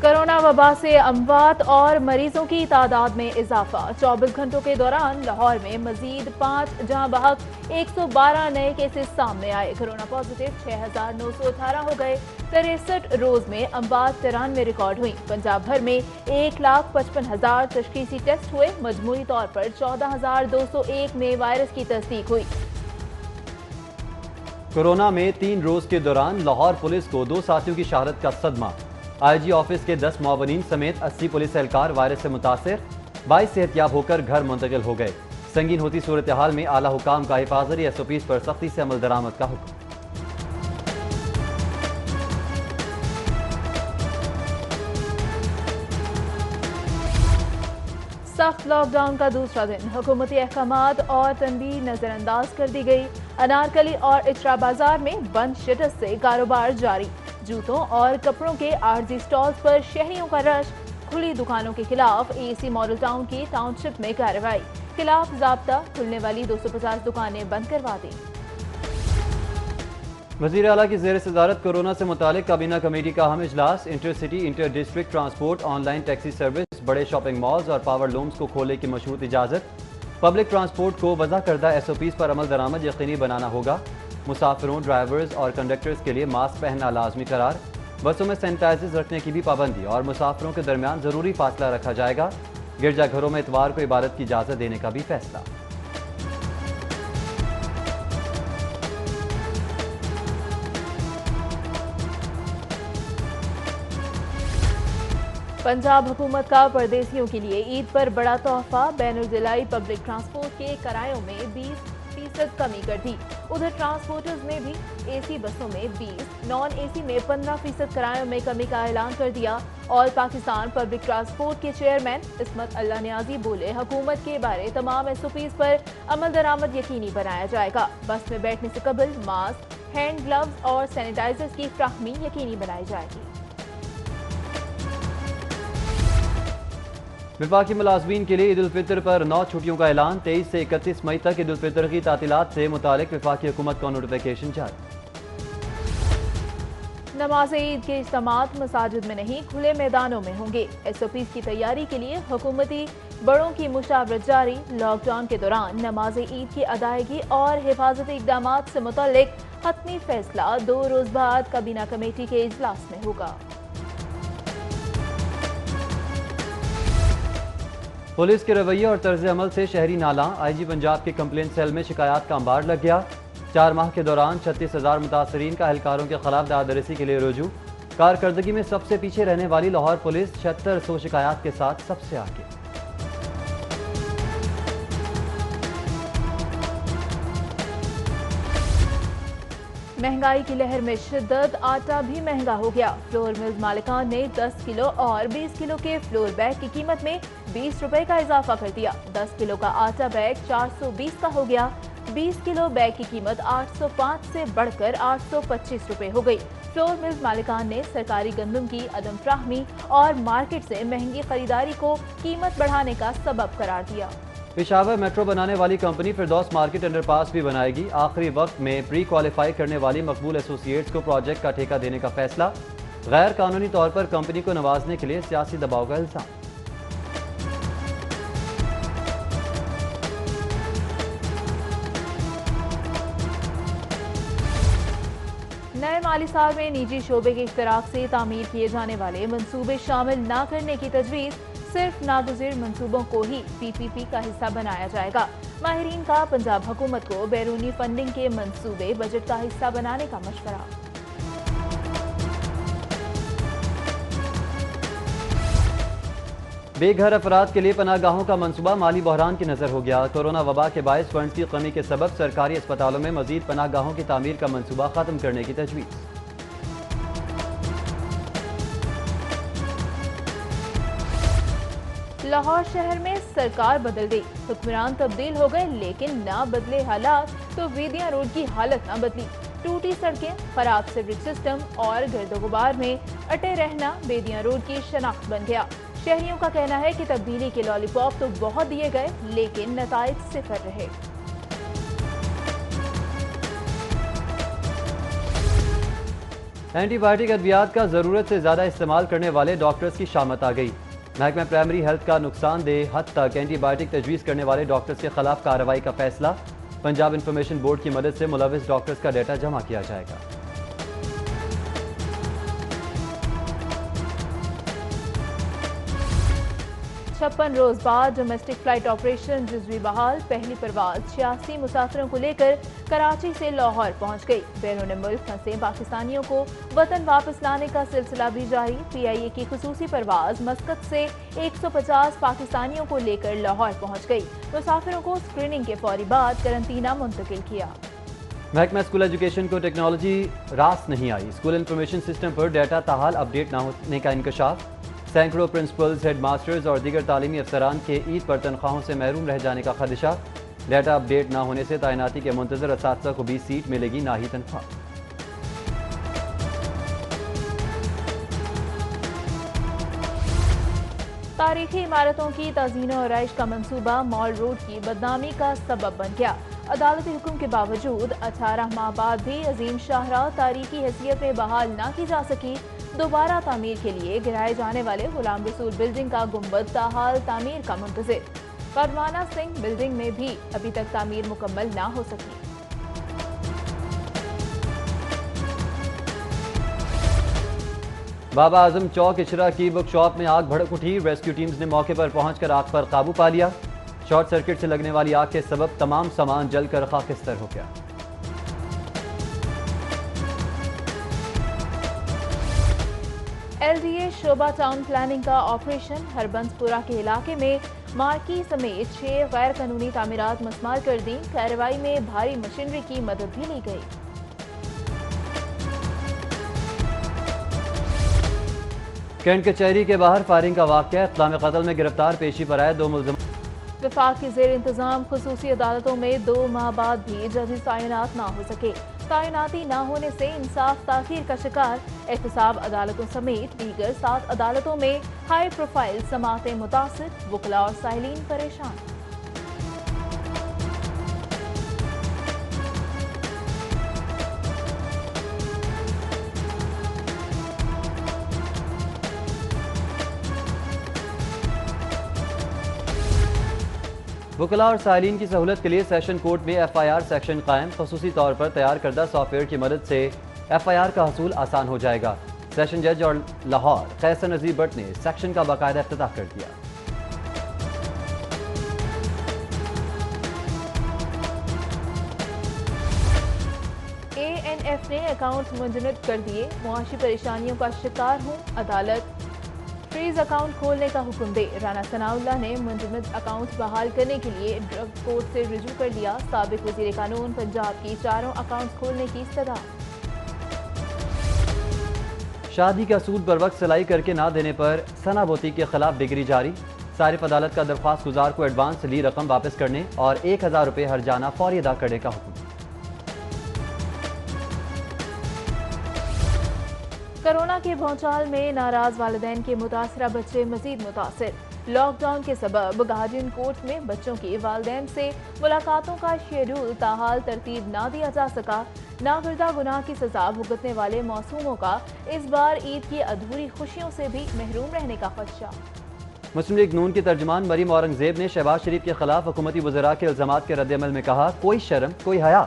Corona वबा से अमवात और मरीजों की तादाद में इजाफा। 24 घंटों के दौरान लाहौर में मजीद 5 जहां बहक 112 नए केसेस सामने आए। कोरोना पॉजिटिव 6,918 हो गए। 63 रोज में अमवात 93 रिकॉर्ड हुई। पंजाब भर में 1,55,000 तशखीसी टेस्ट हुए। मजमूई तौर पर 14,201 में वायरस की तस्दीक हुई। कोरोना में 3 रोज के दौरान लाहौर पुलिस को 2 साथियों की शहादत का सदमा। IG ऑफिस के 10 मुआवनीन समेत 80 पुलिस एहलकार वायरस से मुतासिर, 22 सेहतियाब होकर घर मुंतकिल हो गए। संगीन होती सूरत हाल में आला हुकाम का हिफाजती SOPs पर सख्ती से अमल दरामद का हुक्म। सख्त लॉकडाउन का दूसरा दिन, हुकूमती अहकामात और तनबीह नजरअंदाज कर दी गई। अनारकली और इचरा बाजार में बंद शटर्स से कारोबार जारी। जूतों और कपड़ों के आरजी स्टॉल्स पर शहरियों का रश। खुली दुकानों के खिलाफ AEC मॉडल टाउन की टाउनशिप में कार्रवाई। खिलाफ ज़ाब्ता, खुलने वाली 250 दुकानें बंद करवा दी। वज़ीर आला की ज़ेर सदारत कोरोना से मुतालिक काबीना कमेटी का अहम इजलास। Inter city, inter district transport, online taxi service, बड़े शॉपिंग मॉल्स और पावर लूम्स को खोलने की मशरूत इजाज़त। पब्लिक ट्रांसपोर्ट को वज़ा करदा SOPs पर अमल दरामद यकीनी बनाना होगा। मुसाफिरों, ड्राइवर्स और कंडक्टर्स के लिए मास्क पहनना लाजमी करार। बसों में सैनिटाइजर्स रखने की भी पाबंदी और मुसाफिरों के दरमियान ज़रूरी फासला रखा जाएगा। गिरजाघरों में इतवार को इबादत की इजाज़त देने का भी फैसला। पंजाब हुकूमत का परदेसियों के लिए ईद पर बड़ा तोहफा। बैनुल-जिलाई पब्लिक ट्रांसपोर्ट के किरायों में 20% कमी कर दी। उधर ट्रांसपोर्टर्स ने भी AC बसों में 20, नॉन AC में 15% किरायों में कमी का ऐलान कर दिया। ऑल पाकिस्तान पब्लिक ट्रांसपोर्ट के चेयरमैन इस्मत अल्लाह नियाजी बोले, हुकूमत के बारे तमाम SOPs पर अमल दरामद यकीनी बनाया जाएगा। बस में बैठने से कबल मास्क, हैंड ग्लव्स और सैनिटाइजर्स की फ्राहमी यकीनी बनाई जाएगी। विफाकी मुलाजमीन के लिए ईद उल फितर पर 9 छुट्टियों का ऐलान। 23 से 31 मई तक ईद उल फितर की तातीलात से मुतालिक विफाकी हुकूमत का नोटिफिकेशन जारी। नमाज ईद के इज्तिमात मसाजिद में नहीं, खुले मैदानों में होंगे। SOPs की तैयारी के लिए हुकूमती बड़ों की मुशावरत जारी। लॉकडाउन के दौरान नमाज ईद की अदायगी और हिफाजती इक़दामात से मुतल्लिक हतमी फैसला 2 रोज बाद काबीना कमेटी के इजलास में होगा। पुलिस के रवैये और तर्ज अमल से शहरी नाला। IG पंजाब के कंप्लेंट सेल में शिकायत का अंबार लग गया। 4 माह के दौरान 36,000 मुतासरीन का एहलकारों के खिलाफ दादरसी के लिए रुजू। कारकर्दगी में सबसे पीछे रहने वाली लाहौर पुलिस 7600 शिकायत के साथ सबसे आगे। महंगाई की लहर में शिद्दत, आटा भी महंगा हो गया। फ्लोर मिल्स मालिकान ने 10 किलो और 20 किलो के फ्लोर बैग की कीमत में 20 रुपए का इजाफा कर दिया। 10 किलो का आटा बैग 420 का हो गया। 20 किलो बैग की कीमत 805 से बढ़कर 825 रुपए हो गई। फ्लोर मिल्स मालिकान ने सरकारी गंदम की अदम फ्राहमी और मार्केट से महंगी खरीदारी को कीमत बढ़ाने का सबब करार दिया। पेशावर मेट्रो बनाने वाली कंपनी फिरदौस मार्केट अंडरपास भी बनाएगी। आखिरी वक्त में प्री क्वालिफाई करने वाली मकबूल एसोसिएट्स को प्रोजेक्ट का ठेका देने का फैसला। गैर कानूनी तौर पर कंपनी को नवाजने के लिए सियासी दबाव का इल्जाम। नए माली साल में निजी शोबे के इख्तराक से तामीर किए जाने वाले मंसूबे शामिल न करने की तजवीज़। सिर्फ नागुज़िर मंसूबों को ही PPP का हिस्सा बनाया जाएगा। माहिरीन का पंजाब हुकूमत को बैरूनी फंडिंग के मंसूबे बजट का हिस्सा बनाने का मशवरा। बेघर अफराद के लिए पनाहगाहों का मंसूबा माली बहरान की नजर हो गया। कोरोना वबा के बायस फंड्स की कमी के सबब सरकारी अस्पतालों में मजीद पनाहगाहों की तामीर का मंसूबा खत्म करने की तजवीज़। लाहौर शहर में सरकार बदल गई, हुक्मरान तब्दील हो गए, लेकिन ना बदले हालात तो वेदियां रोड की हालत ना बदली। टूटी सड़कें, खराब सिवरेज सिस्टम और गर्दोगुबार में अटे रहना बेदियां रोड की शनाख्त बन गया। शहरियों का कहना है कि तब्दीली के लॉलीपॉप तो बहुत दिए गए, लेकिन नताइज सिफर रहे। اینٹی بائیوٹک ادویات کا ضرورت سے زیادہ استعمال کرنے والے ڈاکٹرز کی شامت آ گئی۔ محکمہ پرائمری ہیلتھ کا نقصان دہ حد تک اینٹی بائیوٹک تجویز کرنے والے ڈاکٹرز کے خلاف کارروائی کا فیصلہ۔ پنجاب انفارمیشن بورڈ کی مدد سے ملوث ڈاکٹرز کا ڈیٹا جمع کیا جائے گا۔ 56 روز بعد ڈومیسٹک فلائٹ آپریشن جزوی بحال۔ پہلی پرواز 86 مسافروں کو لے کر کراچی سے لاہور پہنچ گئی۔ بیرون ملک پھنسے پاکستانیوں کو وطن واپس لانے کا سلسلہ بھی جاری۔ پی آئی اے کی خصوصی پرواز مسقط سے 150 پاکستانیوں کو لے کر لاہور پہنچ گئی۔ مسافروں کو اسکریننگ کے فوری بعد قرنطینہ منتقل کیا۔ محکمہ اسکول ایجوکیشن کو ٹیکنالوجی راست نہیں آئی۔ اسکول انفارمیشن سسٹم پر ڈیٹا تاحال اپ ڈیٹ نہ ہونے کا انکشاف۔ سینکڑوں پرنسپلز، ہیڈ ماسٹرز اور دیگر تعلیمی افسران کے عید پر تنخواہوں سے محروم رہ جانے کا خدشہ۔ ڈیٹا اپ ڈیٹ نہ ہونے سے تعیناتی کے منتظر اساتذہ کو 20 سیٹ ملے گی نہ ہی تنخواہ۔ تاریخی عمارتوں کی تعزین و آرائش کا منصوبہ مال روڈ کی بدنامی کا سبب بن گیا۔ عدالتی حکم کے باوجود 18 ماہ بعد بھی عظیم شاہراہ تاریخی حیثیت میں بحال نہ کی جا سکی۔ دوبارہ تعمیر کے لیے گرائے جانے والے غلام رسول بلڈنگ کا گنبد تاحال تعمیر کا منتظر۔ پروانہ سنگھ بلڈنگ میں بھی ابھی تک تعمیر مکمل نہ ہو سکی۔ بابا اعظم چوک اچرا کی بک شاپ میں آگ بھڑک اٹھی۔ ریسکیو ٹیمز نے موقع پر پہنچ کر آگ پر قابو پا لیا۔ شارٹ سرکٹ سے لگنے والی آگ کے سبب تمام سامان جل کر خاکستر ہو گیا۔ ایل ڈی اے شعبہ ٹاؤن پلاننگ کا آپریشن۔ ہربنس پورہ کے علاقے میں مارکی سمیت 6 غیر قانونی تعمیرات مسمار کر دیں۔ کارروائی میں بھاری مشینری کی مدد بھی لی گئی۔ کینٹ کچہری کے باہر فائرنگ کا واقعہ۔ اقدام قتل میں گرفتار پیشی پر آئے 2 ملزم۔ وفاق کی زیر انتظام خصوصی عدالتوں میں 2 ماہ بعد بھی ججز تعینات نہ ہو سکے۔ تعیناتی نہ ہونے سے انصاف تاخیر کا شکار۔ احتساب عدالتوں سمیت دیگر 7 عدالتوں میں ہائی پروفائل سماعتیں متاثر۔ وکلاء اور سائلین پریشان۔ وکلاء اور سائلین کی سہولت کے لیے سیشن کورٹ میں ایف آئی آر سیکشن قائم۔ خصوصی طور پر تیار کردہ سافٹ ویئر کی مدد سے ایف آئی آر کا حصول آسان ہو جائے گا۔ سیشن جج اور لاہور قیصر نذیر بٹ نے سیکشن کا باقاعدہ افتتاح کر دیا۔ اے این ایف نے اکاؤنٹ منجمد کر دیے۔ معاشی پریشانیوں کا شکار ہوں، عدالت فریز اکاؤنٹ کھولنے کا حکم دے۔ رانا ثناء اللہ نے منجمد اکاؤنٹ بحال کرنے کے لیے ڈرگ کورٹ سے رجوع کر لیا۔ سابق وزیر قانون پنجاب کی 4 اکاؤنٹس کھولنے کی استدعا۔ شادی کا سود بر وقت سلائی کر کے نہ دینے پر ثنا بوتی کے خلاف ڈگری جاری۔ صارف عدالت کا درخواست گزار کو ایڈوانس لی رقم واپس کرنے اور 1000 روپے ہرجانہ فوری ادا کرنے کا حکم۔ کرونا کے بھونچال میں ناراض والدین کے متاثرہ بچے مزید متاثر۔ لاک ڈاؤن کے سبب گارڈین کورٹ میں بچوں کی والدین سے ملاقاتوں کا شیڈول تاحال ترتیب نہ دیا جا سکا۔ ناگردہ گناہ کی سزا بھگتنے والے معصوموں کا اس بار عید کی ادھوری خوشیوں سے بھی محروم رہنے کا خدشہ۔ مسلم لیگ نون کی ترجمان مریم اورنگزیب نے شہباز شریف کے خلاف حکومتی وزراء کے الزامات کے رد عمل میں کہا، کوئی شرم کوئی حیا۔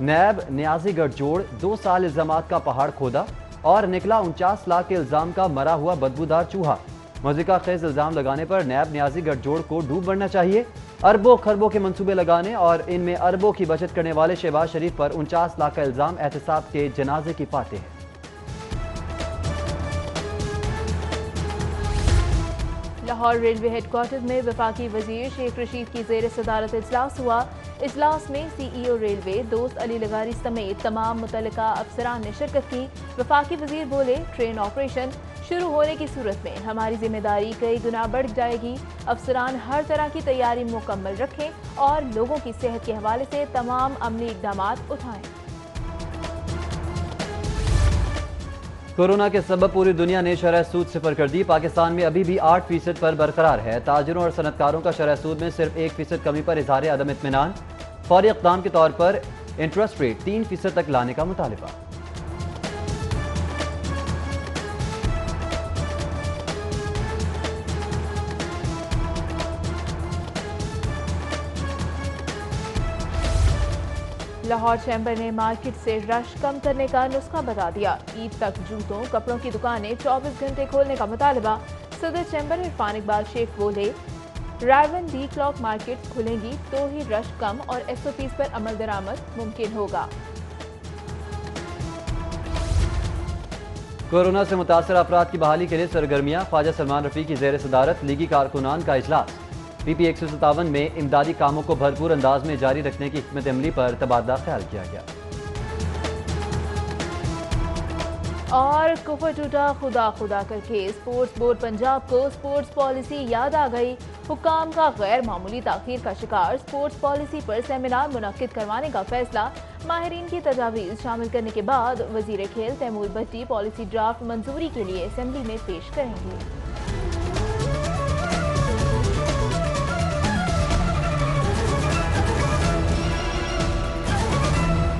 نیب نیازی گڑھ جوڑ 2 سال الزامات کا پہاڑ کھودا اور نکلا 49 لاکھ کے الزام کا مرا ہوا بدبودار چوہا۔ مذکورہ خیز الزام لگانے پر نیب نیازی گڑھ جوڑ کو ڈوب مرنا چاہیے۔ اربوں خربوں کے منصوبے لگانے اور ان میں اربوں کی بچت کرنے والے شہباز شریف پر 49 لاکھ کا الزام احتساب کے جنازے کی فاتح ہے۔ لاہور ریلوے ہیڈ کوارٹرز میں وفاقی وزیر شیخ رشید کی زیر صدارت اجلاس ہوا۔ اجلاس میں سی ای او ریلوے دوست علی لغاری سمیت تمام متعلقہ افسران نے شرکت کی۔ وفاقی وزیر بولے، ٹرین آپریشن شروع ہونے کی صورت میں ہماری ذمہ داری کئی گنا بڑھ جائے گی۔ افسران ہر طرح کی تیاری مکمل رکھیں اور لوگوں کی صحت کے حوالے سے تمام عملی اقدامات اٹھائیں۔ کورونا کے سبب پوری دنیا نے شرح سود صفر کر دی۔ پاکستان میں ابھی بھی 8% پر برقرار ہے۔ تاجروں اور صنعتکاروں کا شرح سود میں صرف 1% کمی پر اظہار عدم اطمینان۔ فوری اقدام کے طور پر انٹرسٹ ریٹ 3% تک لانے کا مطالبہ۔ लाहौर चैम्बर ने मार्केट से रश कम करने का नुस्खा बता दिया। ईद तक जूतों कपड़ों की दुकानें 24 घंटे खोलने का मुतालबा। सदर चैम्बर इरफान इकबाल शेख बोले, रायवन डी क्लॉक मार्केट खुलेंगी तो ही रश कम और SOPs पर अमल दरामद मुमकिन होगा। कोरोना से मुतासर अफराद की बहाली के लिए सरगर्मियाँ। ख्वाजा सलमान रफ़ी की ज़ेर सदारत लीगी कारकुनान का इजलास। PP 157 में इमदादी कामों को भरपूर अंदाज में जारी रखने की हिकमत अमली पर तबादला ख्याल किया गया। और कुफर टूटा खुदा खुदा करके स्पोर्ट्स बोर्ड पंजाब को स्पोर्ट्स पॉलिसी याद आ गई। हुक्काम का गैर मामूली ताखीर का शिकार स्पोर्ट्स पॉलिसी पर सेमिनार मुनक्किद करवाने का फैसला। माहिरीन की तजावीज़ शामिल करने के बाद वजीर खेल तैमूर भट्टी पॉलिसी ड्राफ्ट मंजूरी के लिए असेंबली में पेश करेंगे।